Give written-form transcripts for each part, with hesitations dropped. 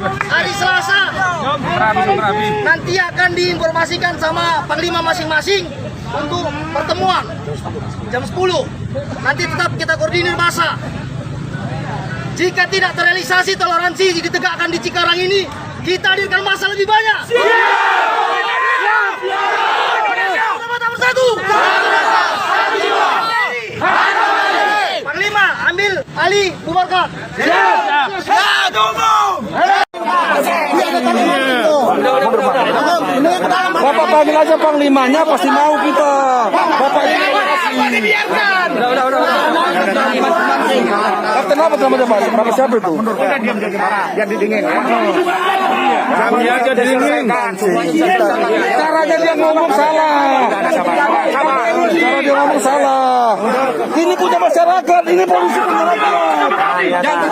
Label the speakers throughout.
Speaker 1: hari Selasa nanti akan diinformasikan sama Panglima masing-masing untuk pertemuan jam 10. Nanti tetap kita koordinir masa. Jika tidak terrealisasi toleransi ditegakkan di Cikarang ini, kita hadirkan masa lebih banyak. Bersatu. Panglima ambil alih, bubarkan.
Speaker 2: Bapak panggil aja panglimanya, pasti mau kita. Bapak ini
Speaker 1: Dibiarkan.
Speaker 2: udah. Kapten apa namanya Pak? Bapak siapa itu?
Speaker 3: Biar didingin.
Speaker 2: Dia aja dingin. Caranya dia ngomong salah. Cara dia ngomong salah. Ini punya masyarakat, ini polisi punya rakyat. Jangan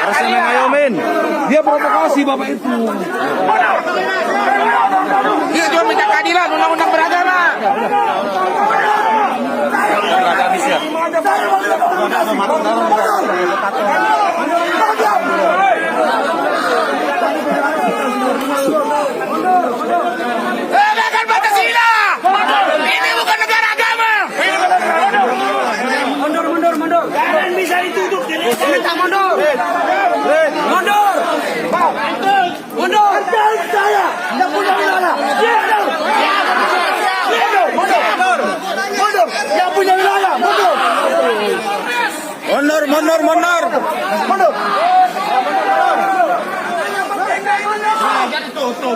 Speaker 2: harusnya ngayomin. Dia provokasi Bapak itu.
Speaker 3: Dia cuma minta keadilan, undang-undang beragama. Tegakkan Pancasila. Ini bukan negara agama. Mundur. Jangan bisa ditutup. Kita mundur. Mundur. Saya tidak punya wilayah. Mundur. Yang punya wilayah. Mundur. Tutup.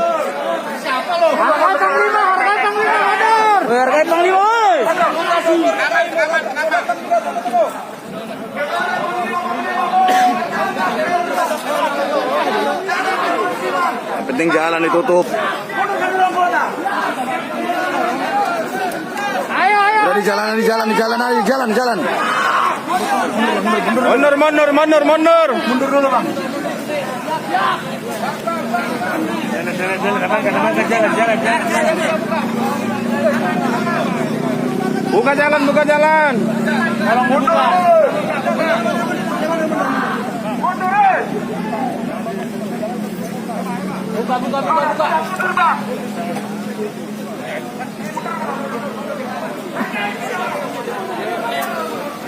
Speaker 3: Siapa lo? Hargai Panglima, mundur.
Speaker 2: Hargai Panglima. Yang penting jalan ditutup.
Speaker 1: Ayo.
Speaker 2: Udah di jalan. Mundur. Mundur dulu, Bang. Buka jalan. Tolong mundur. Buka.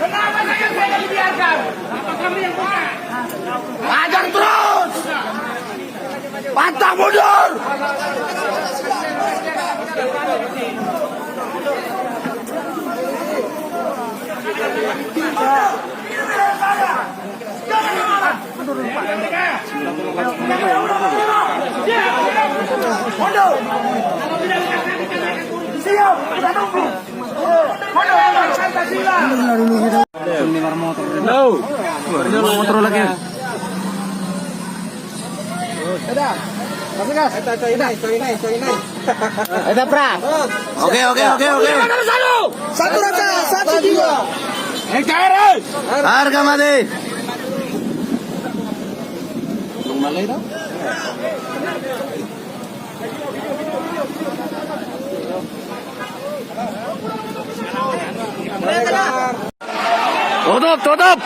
Speaker 1: Kenapa saya dibiarkan? Apa kami yang buka?
Speaker 3: Hajar terus. Pantang mundur. Mundur. Siap, kita tunggu. Mundur, Pancasila.
Speaker 2: Motor lagi.
Speaker 3: Ada pra. Oke. Satu rasa, satu jiwa.
Speaker 2: Harga mati. Tutup. Tutup.